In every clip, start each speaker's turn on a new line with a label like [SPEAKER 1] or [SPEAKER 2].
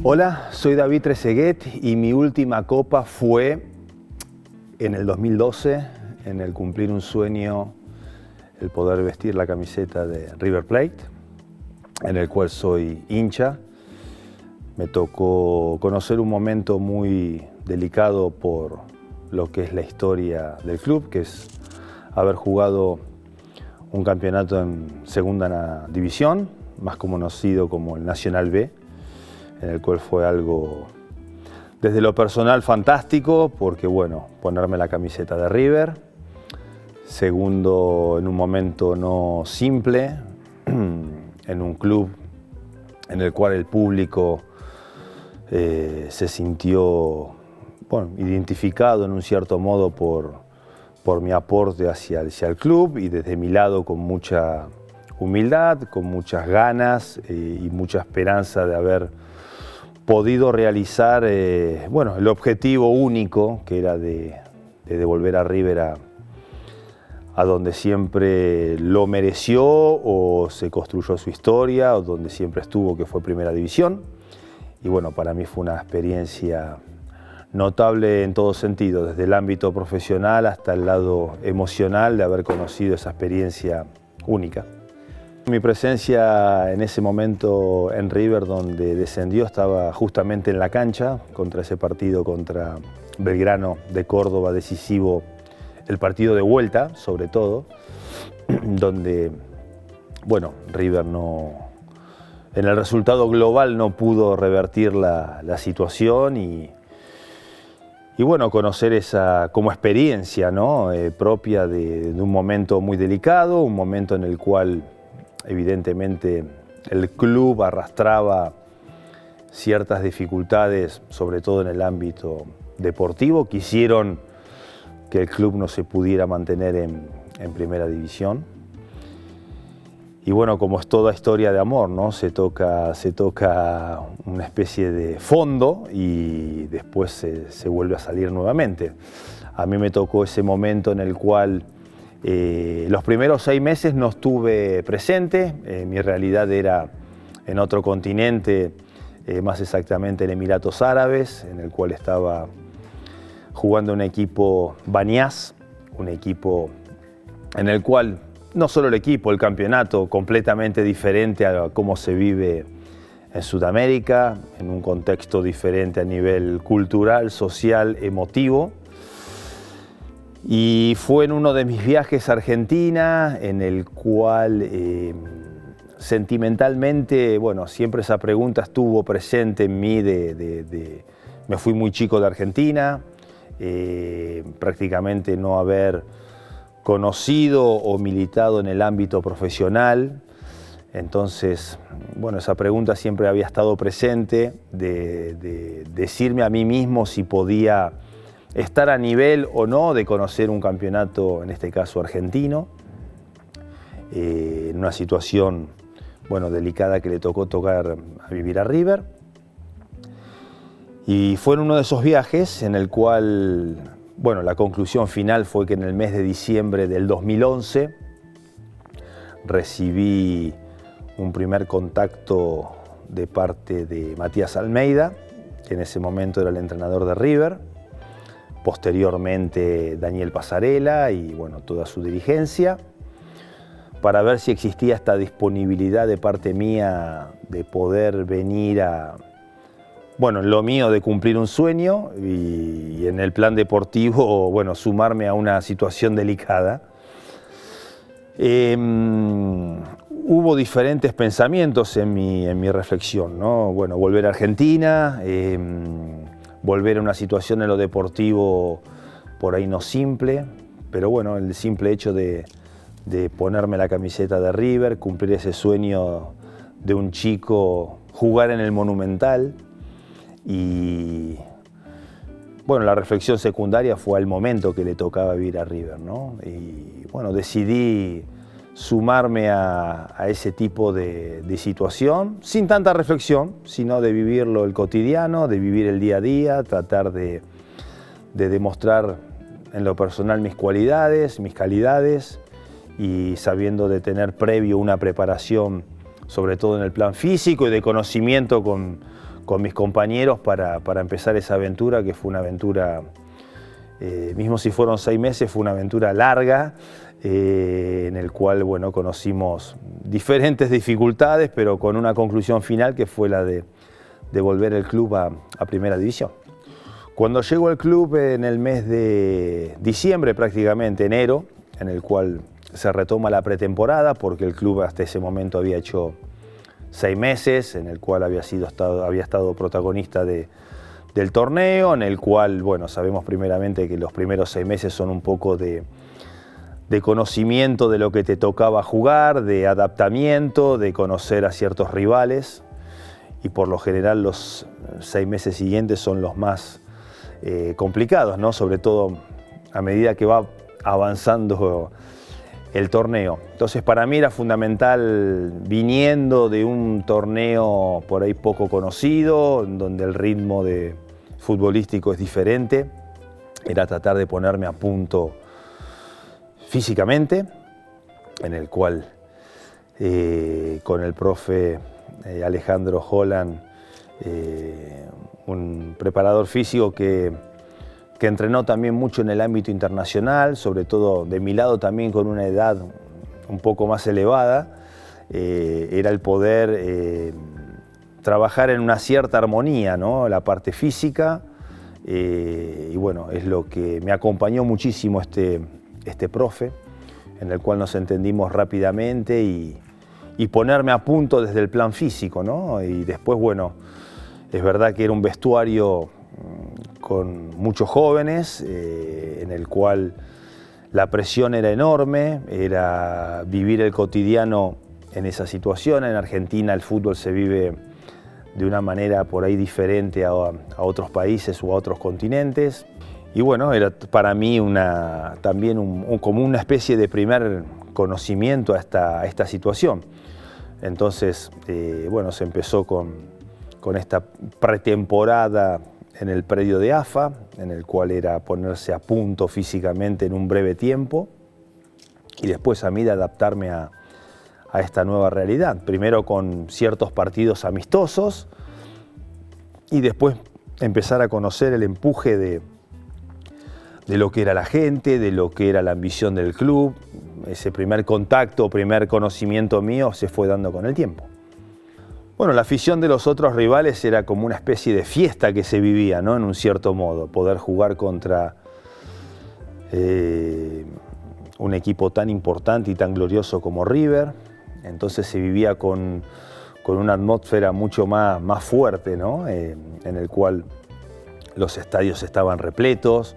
[SPEAKER 1] Hola, soy David Trezeguet y mi última copa fue en el 2012, en el cumplir un sueño, el poder vestir la camiseta de River Plate, en el cual soy hincha. Me tocó conocer un momento muy delicado por lo que es la historia del club, que es haber jugado un campeonato en segunda división, más conocido como el Nacional B, en el cual fue algo desde lo personal fantástico, porque bueno, ponerme la camiseta de River. Segundo, en un momento no simple, en un club en el cual el público se sintió identificado en un cierto modo por mi aporte hacia el club, y desde mi lado con mucha humildad, con muchas ganas y mucha esperanza de haber podido realizar el objetivo único, que era de devolver a River a donde siempre lo mereció o se construyó su historia, o donde siempre estuvo, que fue Primera División. Y bueno, para mí fue una experiencia notable en todo sentido, desde el ámbito profesional hasta el lado emocional, de haber conocido esa experiencia única. Mi presencia en ese momento en River, donde descendió, estaba justamente en la cancha contra ese partido contra Belgrano de Córdoba, decisivo, el partido de vuelta sobre todo, donde River en el resultado global no pudo revertir la situación y conocer esa como experiencia, ¿no? Propia de un momento muy delicado, un momento en el cual evidentemente el club arrastraba ciertas dificultades, sobre todo en el ámbito deportivo, que hicieron que el club no se pudiera mantener en Primera División. Y bueno, como es toda historia de amor, ¿no? Se toca una especie de fondo y después se vuelve a salir nuevamente. A mí me tocó ese momento en el cual los primeros 6 meses no estuve presente. Mi realidad era en otro continente, más exactamente en Emiratos Árabes, en el cual estaba jugando un equipo Banias, un equipo en el cual no solo el equipo, el campeonato completamente diferente a cómo se vive en Sudamérica, en un contexto diferente a nivel cultural, social, emotivo. Y fue en uno de mis viajes a Argentina, en el cual sentimentalmente, siempre esa pregunta estuvo presente en mí me fui muy chico de Argentina, prácticamente no haber conocido o militado en el ámbito profesional. Entonces, esa pregunta siempre había estado presente, de decirme a mí mismo si podía estar a nivel o no de conocer un campeonato, en este caso argentino, en una situación delicada que le tocó tocar a vivir a River. Y fue en uno de esos viajes en el cual la conclusión final fue que en el mes de diciembre del 2011 recibí un primer contacto de parte de Matías Almeida, que en ese momento era el entrenador de River, posteriormente Daniel Pasarela y toda su dirigencia, para ver si existía esta disponibilidad de parte mía de poder venir en lo mío de cumplir un sueño, y en el plan deportivo, sumarme a una situación delicada. Hubo diferentes pensamientos en mi reflexión, ¿no? Volver a Argentina, volver a una situación en lo deportivo por ahí no simple, pero el simple hecho de ponerme la camiseta de River, cumplir ese sueño de un chico, jugar en el Monumental. Y la reflexión secundaria fue al momento que le tocaba vivir a River, ¿no? Y decidí sumarme a ese tipo de situación, sin tanta reflexión, sino de vivirlo el cotidiano, de vivir el día a día, tratar de demostrar en lo personal mis cualidades, mis calidades, y sabiendo de tener previo una preparación, sobre todo en el plan físico y de conocimiento con mis compañeros para empezar esa aventura, que fue una aventura, mismo si fueron 6 meses, fue una aventura larga, en el cual, bueno, conocimos diferentes dificultades, pero con una conclusión final que fue la de volver el club a Primera División. Cuando llego al club en el mes de diciembre, prácticamente enero, en el cual se retoma la pretemporada, porque el club hasta ese momento había hecho 6 meses, en el cual había estado protagonista del torneo, en el cual, bueno, sabemos primeramente que los primeros 6 meses son un poco de conocimiento de lo que te tocaba jugar, de adaptamiento, de conocer a ciertos rivales, y por lo general los 6 meses siguientes son los más complicados, ¿no? Sobre todo a medida que va avanzando el torneo. Entonces para mí era fundamental, viniendo de un torneo por ahí poco conocido, donde el ritmo futbolístico es diferente, era tratar de ponerme a punto físicamente, en el cual con el profe Alejandro Holland, un preparador físico que entrenó también mucho en el ámbito internacional, sobre todo de mi lado también con una edad un poco más elevada, era el poder trabajar en una cierta armonía, ¿no? La parte física, y bueno, es lo que me acompañó muchísimo este profe, en el cual nos entendimos rápidamente y ponerme a punto desde el plan físico, ¿no? Y después, bueno, es verdad que era un vestuario con muchos jóvenes, en el cual la presión era enorme, era vivir el cotidiano en esa situación. En Argentina el fútbol se vive de una manera por ahí diferente a otros países o a otros continentes. Y bueno, era para mí también como una especie de primer conocimiento a esta situación. Entonces, bueno, se empezó con esta pretemporada en el predio de AFA, en el cual era ponerse a punto físicamente en un breve tiempo, y después a mí de adaptarme a esta nueva realidad. Primero con ciertos partidos amistosos y después empezar a conocer el empuje de lo que era la gente, de lo que era la ambición del club. Ese primer contacto, primer conocimiento mío se fue dando con el tiempo. Bueno, la afición de los otros rivales era como una especie de fiesta que se vivía, ¿no? En un cierto modo, poder jugar contra un equipo tan importante y tan glorioso como River. Entonces se vivía con una atmósfera mucho más fuerte, ¿no? En el cual los estadios estaban repletos,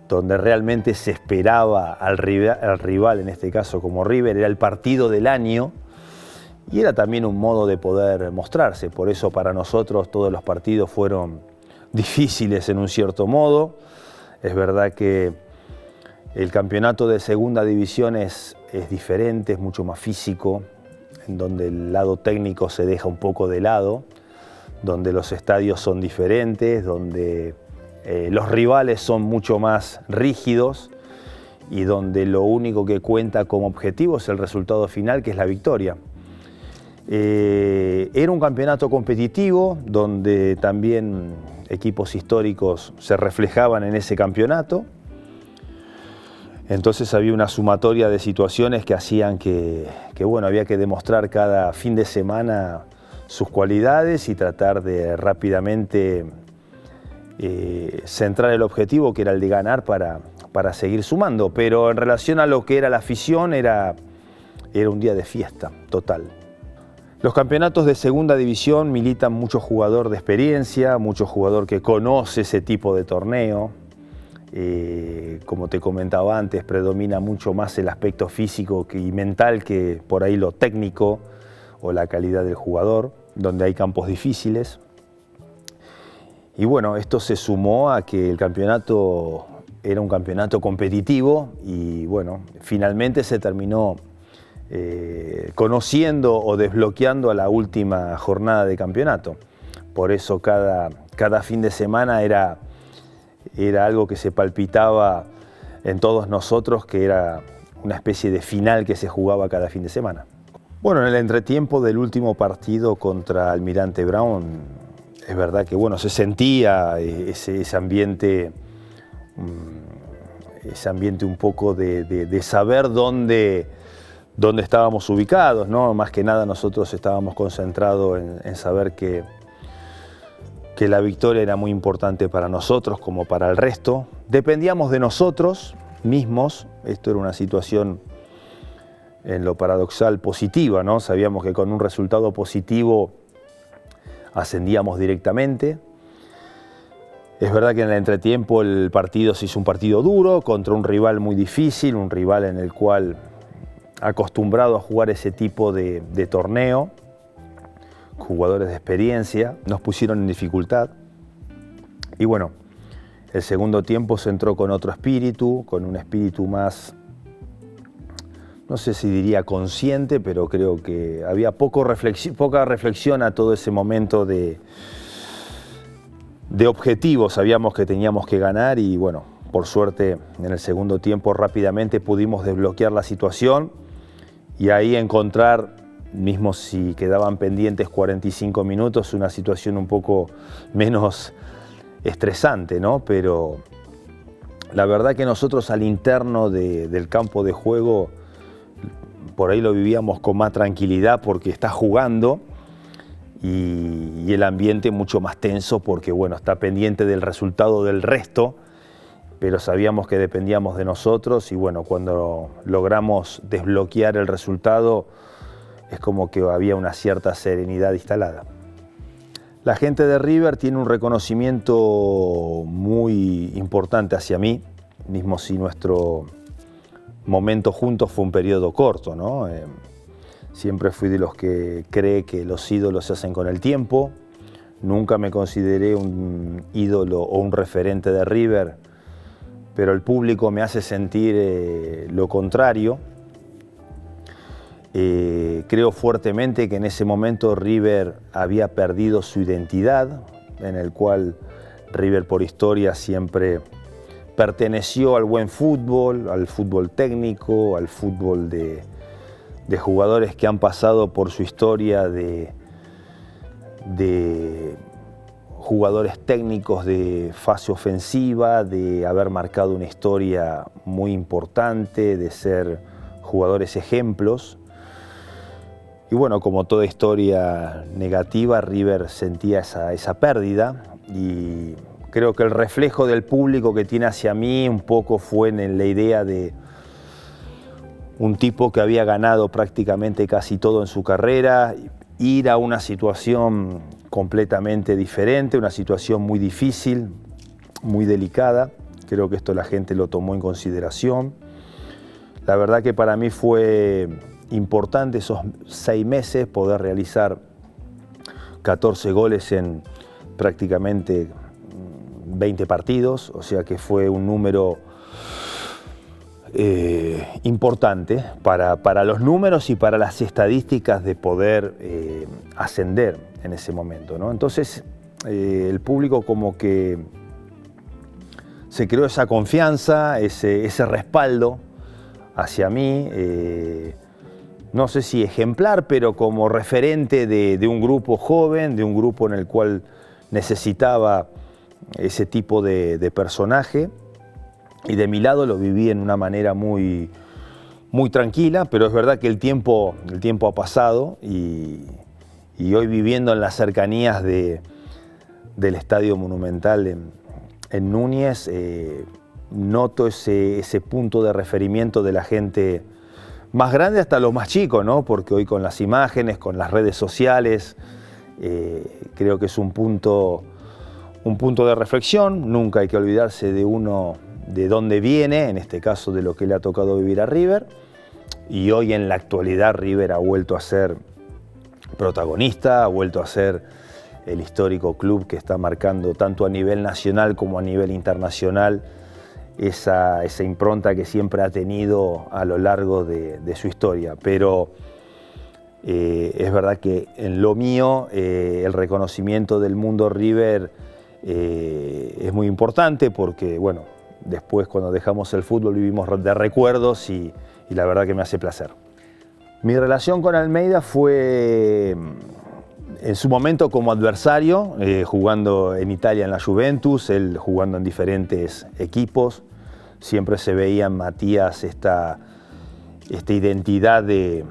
[SPEAKER 1] donde realmente se esperaba al rival, en este caso como River, era el partido del año. Y era también un modo de poder mostrarse, por eso para nosotros todos los partidos fueron difíciles en un cierto modo. Es verdad que el campeonato de segunda división es diferente, es mucho más físico, en donde el lado técnico se deja un poco de lado, donde los estadios son diferentes, donde los rivales son mucho más rígidos y donde lo único que cuenta como objetivo es el resultado final, que es la victoria. Era un campeonato competitivo donde también equipos históricos se reflejaban en ese campeonato. Entonces había una sumatoria de situaciones que hacían que bueno, había que demostrar cada fin de semana sus cualidades y tratar de rápidamente centrar el objetivo, que era el de ganar para seguir sumando. Pero en relación a lo que era la afición, era un día de fiesta total. Los campeonatos de segunda división militan mucho jugador de experiencia, mucho jugador que conoce ese tipo de torneo. Como te comentaba antes, predomina mucho más el aspecto físico y mental que por ahí lo técnico o la calidad del jugador, donde hay campos difíciles. Y bueno, esto se sumó a que el campeonato era un campeonato competitivo y bueno, finalmente se terminó conociendo o desbloqueando a la última jornada de campeonato. Por eso cada fin de semana era algo que se palpitaba en todos nosotros, que era una especie de final que se jugaba cada fin de semana. Bueno, en el entretiempo del último partido contra Almirante Brown, es verdad que bueno, se sentía ese ambiente un poco de saber dónde estábamos ubicados, ¿no? Más que nada nosotros estábamos concentrados en saber que la victoria era muy importante para nosotros como para el resto. Dependíamos de nosotros mismos. Esto era una situación, en lo paradoxal, positiva, ¿no? Sabíamos que con un resultado positivo ascendíamos directamente. Es verdad que en el entretiempo el partido se hizo un partido duro contra un rival muy difícil, un rival en el cual, acostumbrado a jugar ese tipo de torneo, jugadores de experiencia, nos pusieron en dificultad. Y bueno, el segundo tiempo se entró con otro espíritu, con un espíritu más, no sé si diría consciente, pero creo que había poca reflexión a todo ese momento de objetivos. Sabíamos que teníamos que ganar y bueno, por suerte en el segundo tiempo rápidamente pudimos desbloquear la situación y ahí encontrar, mismo si quedaban pendientes 45 minutos, una situación un poco menos estresante, ¿no? Pero la verdad que nosotros al interno del campo de juego por ahí lo vivíamos con más tranquilidad porque está jugando y el ambiente mucho más tenso porque bueno, está pendiente del resultado del resto, pero sabíamos que dependíamos de nosotros y bueno, cuando logramos desbloquear el resultado es como que había una cierta serenidad instalada. La gente de River tiene un reconocimiento muy importante hacia mí, mismo si nuestro momento juntos fue un periodo corto, ¿no? Siempre fui de los que cree que los ídolos se hacen con el tiempo. Nunca me consideré un ídolo o un referente de River, pero el público me hace sentir lo contrario. Creo fuertemente que en ese momento River había perdido su identidad, en el cual River por historia siempre perteneció al buen fútbol, al fútbol técnico, al fútbol de jugadores que han pasado por su historia de jugadores técnicos de fase ofensiva, de haber marcado una historia muy importante, de ser jugadores ejemplos. Y bueno, como toda historia negativa, River sentía esa pérdida y creo que el reflejo del público que tiene hacia mí un poco fue en la idea de un tipo que había ganado prácticamente casi todo en su carrera, ir a una situación completamente diferente, una situación muy difícil, muy delicada. Creo que esto la gente lo tomó en consideración. La verdad que para mí fue importante esos 6 meses poder realizar 14 goles en prácticamente 20 partidos, o sea que fue un número importante para los números y para las estadísticas de poder ascender en ese momento, ¿no? Entonces el público como que se creó esa confianza, ese respaldo hacia mí, no sé si ejemplar, pero como referente de un grupo joven, de un grupo en el cual necesitaba ese tipo de personaje. Y de mi lado lo viví en una manera muy tranquila, pero es verdad que el tiempo ha pasado y hoy viviendo en las cercanías del Estadio Monumental en Núñez, noto ese punto de referimiento de la gente más grande hasta los más chicos, ¿no? Porque hoy con las imágenes, con las redes sociales, creo que es un punto de reflexión. Nunca hay que olvidarse de uno, de dónde viene, en este caso de lo que le ha tocado vivir a River. Y hoy en la actualidad River ha vuelto a ser protagonista, ha vuelto a ser el histórico club que está marcando tanto a nivel nacional como a nivel internacional esa impronta que siempre ha tenido a lo largo de su historia. Pero es verdad que en lo mío el reconocimiento del mundo River es muy importante porque, bueno, después cuando dejamos el fútbol vivimos de recuerdos y la verdad que me hace placer. Mi relación con Almeyda fue en su momento como adversario, jugando en Italia en la Juventus, él jugando en diferentes equipos, siempre se veía en Matías esta identidad de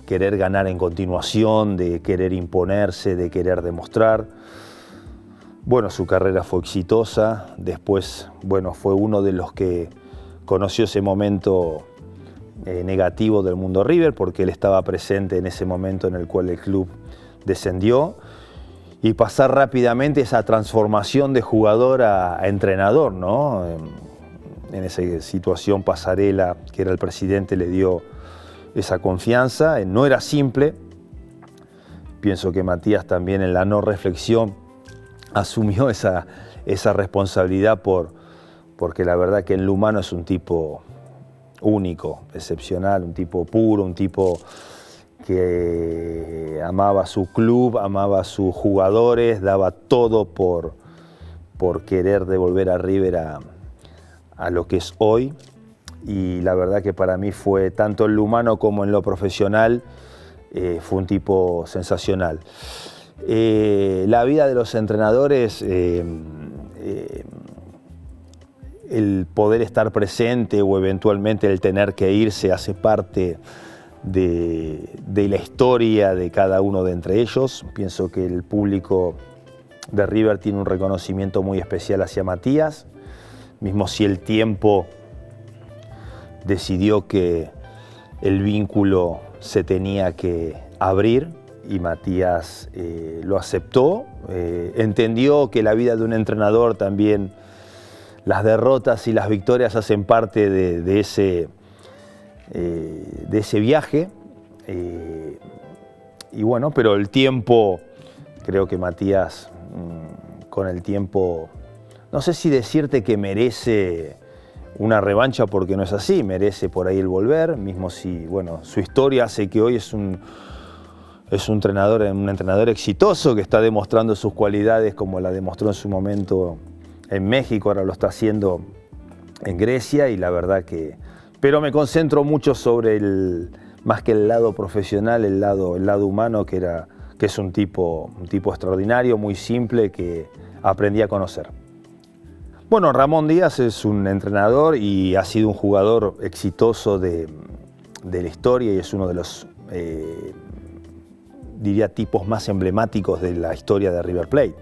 [SPEAKER 1] querer ganar en continuación, de querer imponerse, de querer demostrar. Bueno, su carrera fue exitosa, después, bueno, fue uno de los que conoció ese momento negativo del mundo River, porque él estaba presente en ese momento en el cual el club descendió, y pasar rápidamente esa transformación de jugador a entrenador, ¿no? En esa situación Pasarela, que era el presidente, le dio esa confianza. No era simple. Pienso que Matías también en la no reflexión asumió esa responsabilidad porque la verdad que en lo humano es un tipo único, excepcional, un tipo puro, un tipo que amaba a su club, amaba a sus jugadores, daba todo por querer devolver a River a lo que es hoy. Y la verdad que para mí fue, tanto en lo humano como en lo profesional, fue un tipo sensacional. La vida de los entrenadores, el poder estar presente o eventualmente el tener que irse hace parte de la historia de cada uno de entre ellos. Pienso que el público de River tiene un reconocimiento muy especial hacia Matías, mismo si el tiempo decidió que el vínculo se tenía que abrir y Matías lo aceptó. Entendió que la vida de un entrenador también, las derrotas y las victorias hacen parte de ese viaje. Y bueno, pero el tiempo, creo que Matías con el tiempo, no sé si decirte que merece una revancha, porque no es así, merece por ahí el volver, mismo si, bueno, su historia hace que hoy es un entrenador exitoso que está demostrando sus cualidades como la demostró en su momento en México, ahora lo está haciendo en Grecia, y la verdad que... Pero me concentro mucho sobre más que el lado profesional, el lado humano, que es un tipo extraordinario, muy simple, que aprendí a conocer. Bueno, Ramón Díaz es un entrenador y ha sido un jugador exitoso de la historia, y es uno de los, diría, tipos más emblemáticos de la historia de River Plate.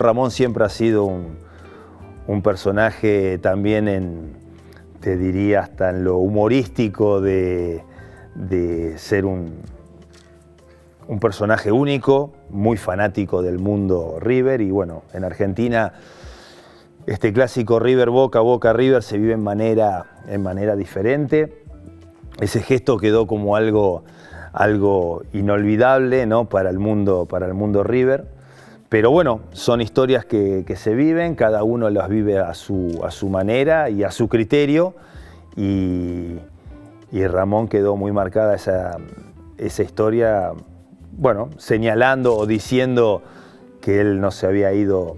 [SPEAKER 1] Ramón siempre ha sido un personaje también te diría hasta en lo humorístico de ser un personaje único, muy fanático del mundo River, y bueno, en Argentina este clásico River-Boca, Boca-River se vive en manera diferente. Ese gesto quedó como algo inolvidable, ¿no? para el mundo River. Pero bueno, son historias que se viven, cada uno las vive a su manera y a su criterio, y Ramón quedó muy marcada esa historia, bueno, señalando o diciendo que él no se había ido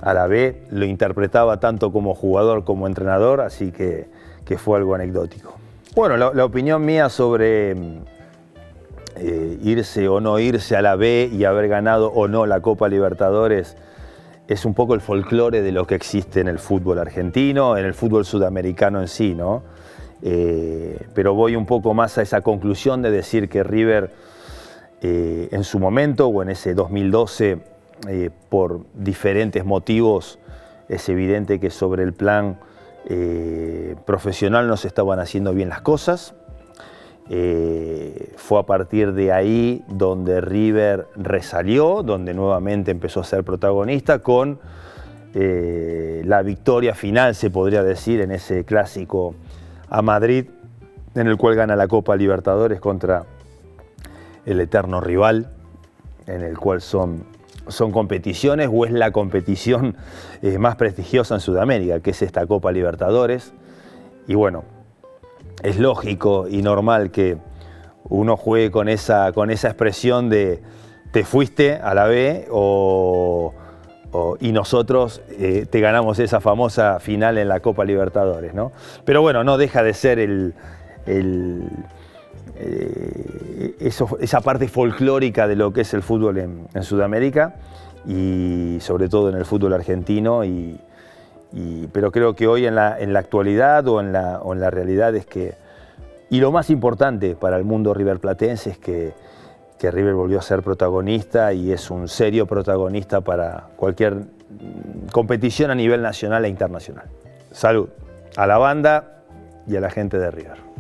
[SPEAKER 1] a la B, lo interpretaba tanto como jugador como entrenador, así que fue algo anecdótico. Bueno, la opinión mía sobre irse o no irse a la B y haber ganado o no la Copa Libertadores es un poco el folclore de lo que existe en el fútbol argentino, en el fútbol sudamericano en sí, ¿no? Pero voy un poco más a esa conclusión de decir que River en su momento, o en ese 2012, por diferentes motivos, es evidente que sobre el plan profesional no se estaban haciendo bien las cosas. Fue a partir de ahí donde River resalió, donde nuevamente empezó a ser protagonista con la victoria final, se podría decir, en ese clásico a Madrid, en el cual gana la Copa Libertadores contra el eterno rival, en el cual son competiciones, o es la competición más prestigiosa en Sudamérica, que es esta Copa Libertadores. Y bueno, es lógico y normal que uno juegue con esa expresión de te fuiste a la B y nosotros te ganamos esa famosa final en la Copa Libertadores, ¿no? Pero bueno, no deja de ser esa parte folclórica de lo que es el fútbol en Sudamérica y sobre todo en el fútbol argentino. Pero creo que hoy en la actualidad o en la realidad es que, y lo más importante para el mundo riverplatense es que River volvió a ser protagonista y es un serio protagonista para cualquier competición a nivel nacional e internacional. Salud a la banda y a la gente de River.